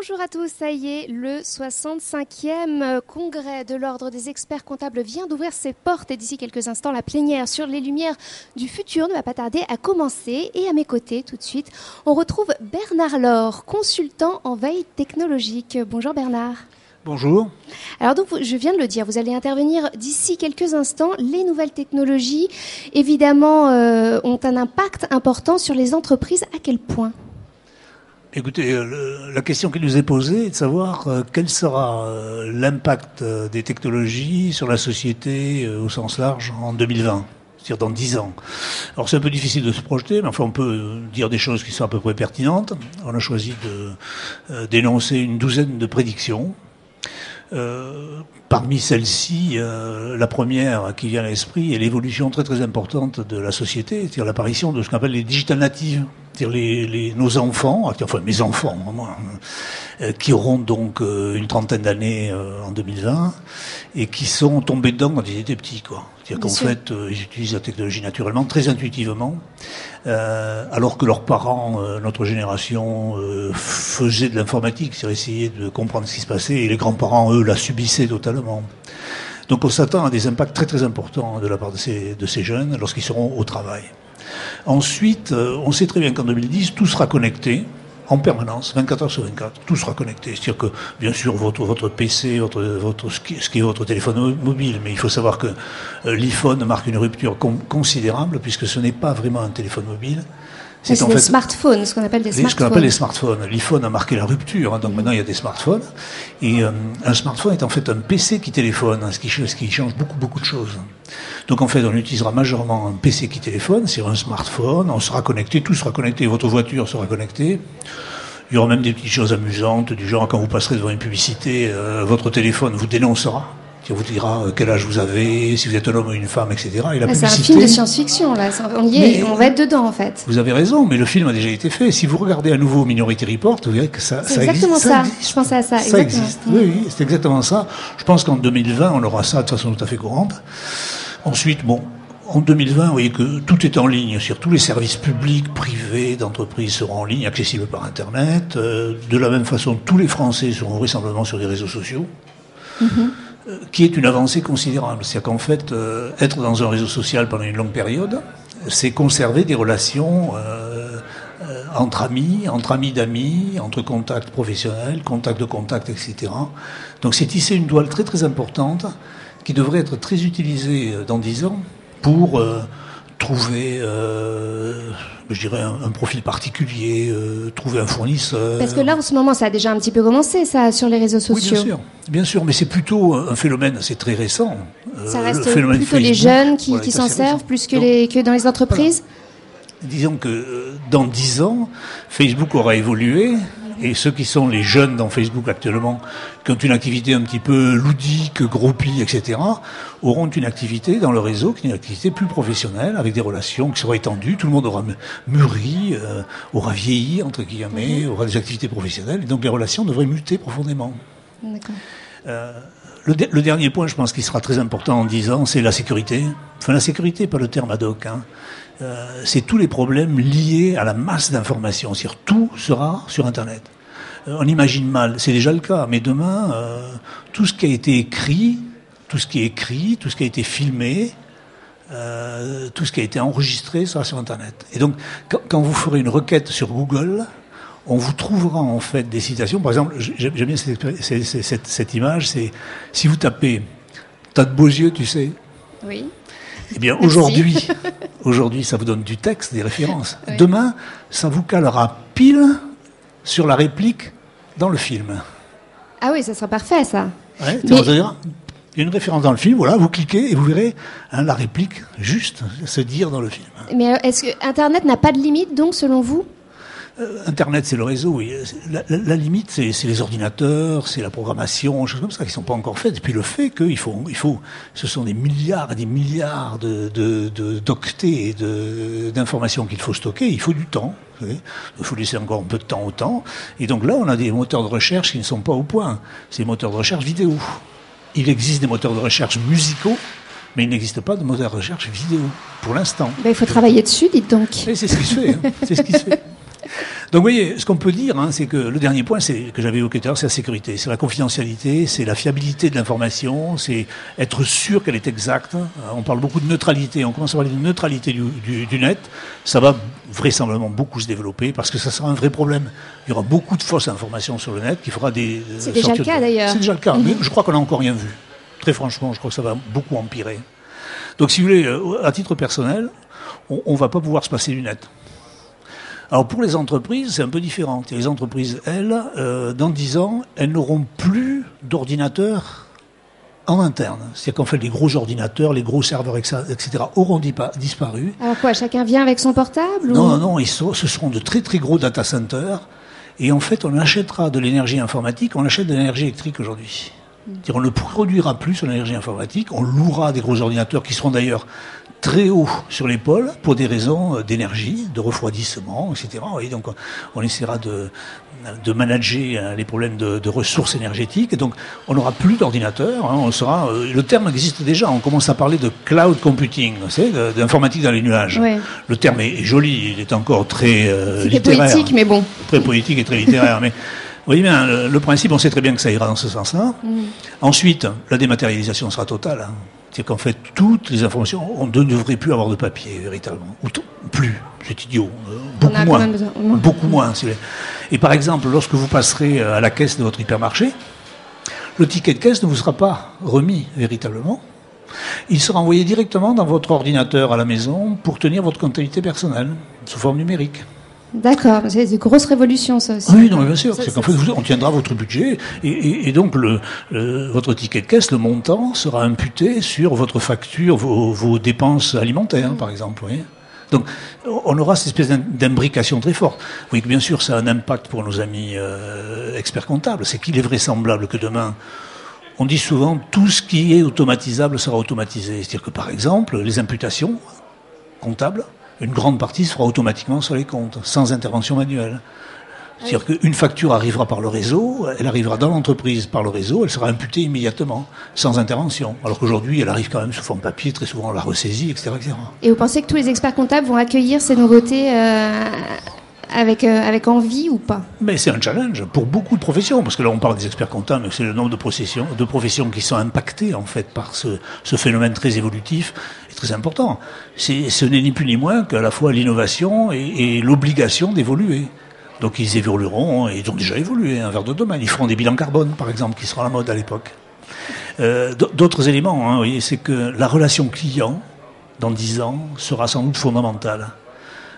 Bonjour à tous, ça y est, le 65e congrès de l'Ordre des experts comptables vient d'ouvrir ses portes et d'ici quelques instants, la plénière sur les lumières du futur ne va pas tarder à commencer. Et à mes côtés, tout de suite, on retrouve Bernard Laure, consultant en veille technologique. Bonjour Bernard. Bonjour. Alors donc, je viens de le dire, vous allez intervenir d'ici quelques instants. Les nouvelles technologies, évidemment, ont un impact important sur les entreprises. À quel point ? Écoutez, la question qui nous est posée est de savoir quel sera l'impact des technologies sur la société au sens large en 2020, c'est-à-dire dans 10 ans. Alors c'est un peu difficile de se projeter, mais enfin on peut dire des choses qui sont à peu près pertinentes. On a choisi d'énoncer une douzaine de prédictions. Parmi celles-ci, la première qui vient à l'esprit est l'évolution très très importante de la société, c'est-à-dire l'apparition de ce qu'on appelle les digital natives, c'est-à-dire nos enfants, enfin mes enfants, moi, qui auront donc une trentaine d'années en 2020 et qui sont tombés dedans quand ils étaient petits, quoi. C'est-à-dire qu'en fait, ils utilisent la technologie naturellement, très intuitivement, alors que leurs parents, notre génération, faisaient de l'informatique, c'est-à-dire essayer de comprendre ce qui se passait, et les grands-parents, eux, la subissaient totalement. Donc on s'attend à des impacts très très importants de la part de ces jeunes lorsqu'ils seront au travail. Ensuite, on sait très bien qu'en 2010, tout sera connecté en permanence, 24 heures sur 24, tout sera connecté. C'est-à-dire que, bien sûr, votre PC, ce qui est votre téléphone mobile, mais il faut savoir que l'iPhone marque une rupture considérable, puisque ce n'est pas vraiment un téléphone mobile. C'est en fait smartphones, ce qu'on appelle des smartphones. Ce qu'on appelle les smartphones. L'iPhone a marqué la rupture, hein, donc maintenant il y a des smartphones. Et un smartphone est en fait un PC qui téléphone, hein, ce qui change beaucoup de choses. Donc en fait, on utilisera majorement un PC qui téléphone, c'est un smartphone, on sera connecté, tout sera connecté, votre voiture sera connectée. Il y aura même des petites choses amusantes, du genre quand vous passerez devant une publicité, votre téléphone vous dénoncera. Qui vous dira quel âge vous avez, si vous êtes un homme ou une femme, etc. Et la publicité, c'est un film de science-fiction, là. On y est, on va être dedans, en fait. Vous avez raison, mais le film a déjà été fait. Si vous regardez à nouveau Minority Report, vous verrez que ça existe. C'est exactement ça. Je pensais à ça. Ça existe. Oui, c'est exactement ça. Je pense qu'en 2020, on aura ça de façon tout à fait courante. Ensuite, en 2020, vous voyez que tout est en ligne. Sur tous les services publics, privés, d'entreprises seront en ligne, accessibles par Internet. De la même façon, tous les Français seront vraisemblablement sur des réseaux sociaux. Qui est une avancée considérable. C'est-à-dire qu'en fait, être dans un réseau social pendant une longue période, c'est conserver des relations entre amis d'amis, entre contacts professionnels, contacts de contacts, etc. Donc c'est tisser une toile très très importante qui devrait être très utilisée dans 10 ans pour trouver, je dirais, un profil particulier, trouver un fournisseur. Parce que là, en ce moment, ça a déjà un petit peu commencé, ça, sur les réseaux sociaux. Oui, bien sûr, mais c'est plutôt un phénomène, c'est très récent. Ça reste plutôt Facebook, les jeunes qui s'en servent plus que dans les entreprises. Voilà. Disons que dans 10 ans, Facebook aura évolué. Et ceux qui sont les jeunes dans Facebook actuellement, qui ont une activité un petit peu ludique, groupie, etc., auront une activité dans le réseau qui est une activité plus professionnelle, avec des relations qui seront étendues. Tout le monde aura mûri, aura vieilli, entre guillemets, aura des activités professionnelles. Et donc les relations devraient muter profondément. D'accord. Le dernier point, je pense, qui sera très important en 10 ans, c'est la sécurité. Enfin, la sécurité, pas le terme ad hoc, hein. C'est tous les problèmes liés à la masse d'informations. C'est-à-dire tout sera sur Internet. On imagine mal, c'est déjà le cas, mais demain, tout ce qui a été écrit, tout ce qui a été filmé, tout ce qui a été enregistré sera sur Internet. Et donc, quand vous ferez une requête sur Google, on vous trouvera en fait des citations. Par exemple, j'aime bien cette image, c'est si vous tapez « t'as de beaux yeux, tu sais ». Oui. Eh bien, aujourd'hui, ça vous donne du texte, des références. Oui. Demain, ça vous calera pile sur la réplique dans le film. Ah oui, ça sera parfait, ça. Ouais, il y a une référence dans le film, voilà, vous cliquez et vous verrez la réplique juste se dire dans le film. Mais est-ce que Internet n'a pas de limite, donc, selon vous ? Internet, c'est le réseau, oui. La limite, c'est les ordinateurs, c'est la programmation, choses comme ça qui ne sont pas encore faites. Et puis le fait qu'il faut, ce sont des milliards et des milliards d'octets d'informations qu'il faut stocker. Il faut du temps. Il faut laisser encore un peu de temps au temps. Et donc là, on a des moteurs de recherche qui ne sont pas au point. C'est des moteurs de recherche vidéo. Il existe des moteurs de recherche musicaux, mais il n'existe pas de moteur de recherche vidéo, pour l'instant. Il faut travailler dessus, dites donc. Et c'est ce qui se fait. C'est ce qui se fait. Donc, vous voyez, ce qu'on peut dire, c'est que le dernier point, c'est que j'avais évoqué tout à l'heure, c'est la sécurité, c'est la confidentialité, c'est la fiabilité de l'information, c'est être sûr qu'elle est exacte. On parle beaucoup de neutralité, on commence à parler de neutralité du net. Ça va vraisemblablement beaucoup se développer parce que ça sera un vrai problème. Il y aura beaucoup de fausses informations sur le net qui fera des... C'est déjà le cas d'ailleurs. C'est déjà le cas, mais je crois qu'on n'a encore rien vu. Très franchement, je crois que ça va beaucoup empirer. Donc, si vous voulez, à titre personnel, on ne va pas pouvoir se passer du net. Alors pour les entreprises, c'est un peu différent. Les entreprises, elles, dans 10 ans, elles n'auront plus d'ordinateurs en interne. C'est-à-dire qu'en fait, les gros ordinateurs, les gros serveurs, etc., auront disparu. Alors quoi, chacun vient avec son portable Non, ce seront de très très gros data centers. Et en fait, on achètera de l'énergie informatique, on achète de l'énergie électrique aujourd'hui. C'est-à-dire on ne produira plus son énergie informatique, on louera des gros ordinateurs qui seront d'ailleurs très haut sur l'épaule pour des raisons d'énergie, de refroidissement, etc. Et donc on essaiera de manager les problèmes de ressources énergétiques. Et donc on n'aura plus d'ordinateur. On sera. Le terme existe déjà. On commence à parler de cloud computing, d'informatique dans les nuages. Ouais. Le terme est joli. Il est encore très littéraire. Très politique, mais bon. Très politique et très littéraire, mais. Vous voyez bien, le principe, on sait très bien que ça ira dans ce sens-là. Ensuite, la dématérialisation sera totale. C'est-à-dire qu'en fait, toutes les informations, on ne devrait plus avoir de papier, véritablement. Ou plus, c'est idiot. Beaucoup moins. Et par exemple, lorsque vous passerez à la caisse de votre hypermarché, le ticket de caisse ne vous sera pas remis, véritablement. Il sera envoyé directement dans votre ordinateur à la maison pour tenir votre comptabilité personnelle, sous forme numérique. D'accord, c'est une grosse révolution ça aussi. Oui, non, mais bien sûr. C'est qu'en fait, on tiendra votre budget et donc votre ticket de caisse, le montant sera imputé sur votre facture, vos dépenses alimentaires, par exemple. Oui. Donc, on aura cette espèce d'imbrication très forte. Vous voyez que bien sûr, ça a un impact pour nos amis experts comptables. C'est qu'il est vraisemblable que demain, on dit souvent tout ce qui est automatisable sera automatisé. C'est-à-dire que par exemple, les imputations comptables, une grande partie se fera automatiquement sur les comptes, sans intervention manuelle. C'est-à-dire qu'une facture arrivera par le réseau, elle arrivera dans l'entreprise par le réseau, elle sera imputée immédiatement, sans intervention. Alors qu'aujourd'hui, elle arrive quand même sous forme papier, très souvent on la ressaisit, etc., etc. Et vous pensez que tous les experts comptables vont accueillir ces nouveautés avec envie ou pas? Mais c'est un challenge pour beaucoup de professions, parce que là on parle des experts comptables, mais c'est le nombre de professions qui sont impactées en fait par ce phénomène très évolutif et très important. Ce n'est ni plus ni moins qu'à la fois l'innovation et l'obligation d'évoluer. Donc ils évolueront, et ils ont déjà évolué vers d'autres domaines. Ils feront des bilans carbone, par exemple, qui sera la mode à l'époque. D'autres éléments, vous voyez, c'est que la relation client, dans 10 ans, sera sans doute fondamentale.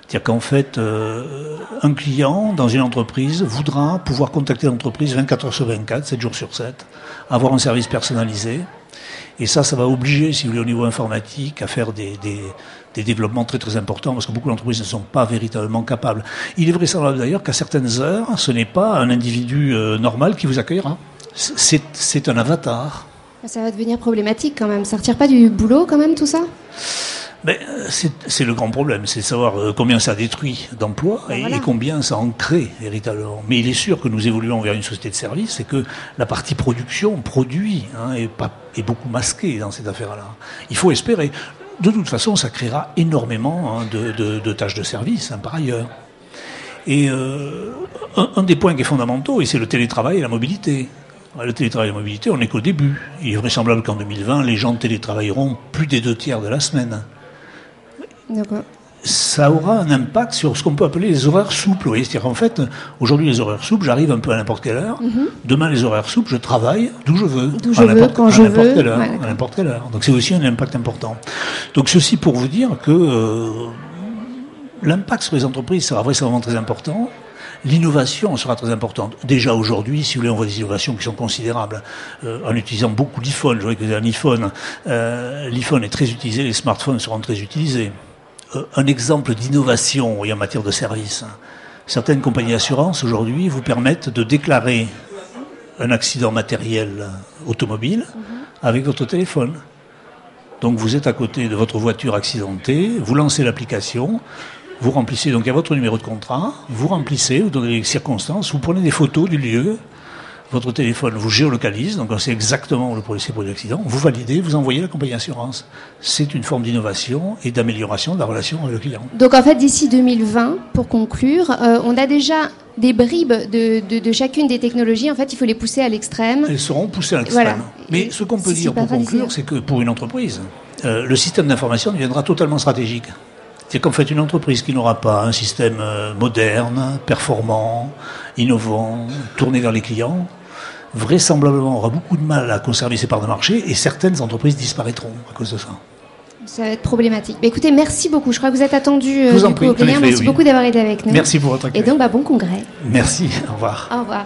C'est-à-dire qu'en fait, un client dans une entreprise voudra pouvoir contacter l'entreprise 24 heures sur 24, 7 jours sur 7, avoir un service personnalisé. Et ça va obliger, si vous voulez, au niveau informatique, à faire des développements très très importants, parce que beaucoup d'entreprises ne sont pas véritablement capables. Il est vraisemblable d'ailleurs qu'à certaines heures, ce n'est pas un individu normal qui vous accueillera. C'est un avatar. Ça va devenir problématique quand même. Ça ne retire pas du boulot quand même tout ça ? Ben, c'est le grand problème, c'est de savoir combien ça détruit d'emplois et combien ça en crée véritablement. Mais il est sûr que nous évoluons vers une société de services et que la partie production produit est beaucoup masquée dans cette affaire-là. Il faut espérer. De toute façon, ça créera énormément de tâches de service par ailleurs. Et un des points qui est fondamentaux, et c'est le télétravail et la mobilité. Le télétravail et la mobilité, on n'est qu'au début. Il est vraisemblable qu'en 2020, les gens télétravailleront plus des 2/3 de la semaine. D'accord. Ça aura un impact sur ce qu'on peut appeler les horaires souples. Oui. C'est-à-dire qu'en fait, aujourd'hui, les horaires souples, j'arrive un peu à n'importe quelle heure. Demain, les horaires souples, je travaille d'où je veux. Quand je veux. À n'importe quelle heure. Donc c'est aussi un impact important. Donc ceci pour vous dire que l'impact sur les entreprises sera vraisemblablement très important. L'innovation sera très importante. Déjà aujourd'hui, si vous voulez, on voit des innovations qui sont considérables en utilisant beaucoup d'iPhone. Je vois que vous avez un iPhone. L'iPhone est très utilisé, les smartphones seront très utilisés. Un exemple d'innovation en matière de services. Certaines compagnies d'assurance aujourd'hui vous permettent de déclarer un accident matériel automobile avec votre téléphone. Donc vous êtes à côté de votre voiture accidentée, vous lancez l'application, vous remplissez, donc il y a votre numéro de contrat, vous remplissez, vous donnez les circonstances, vous prenez des photos du lieu, votre téléphone vous géolocalise, donc on sait exactement où le policier produit l'accident, vous validez, vous envoyez la compagnie d'assurance. C'est une forme d'innovation et d'amélioration de la relation avec le client. Donc en fait, d'ici 2020, pour conclure, on a déjà des bribes de chacune des technologies. En fait, il faut les pousser à l'extrême. Elles seront poussées à l'extrême. Voilà. Mais ce qu'on peut dire pour conclure, c'est que pour une entreprise, le système d'information deviendra totalement stratégique. C'est qu'en fait, une entreprise qui n'aura pas un système moderne, performant, innovant, tourné vers les clients, vraisemblablement aura beaucoup de mal à conserver ses parts de marché et certaines entreprises disparaîtront à cause de ça. Ça va être problématique. Mais écoutez, merci beaucoup. Je crois que vous êtes attendu Je vous en prie, Aurélien. Merci beaucoup d'avoir été avec nous. Merci pour votre accueil. Et donc, bon congrès. Merci, au revoir. Au revoir.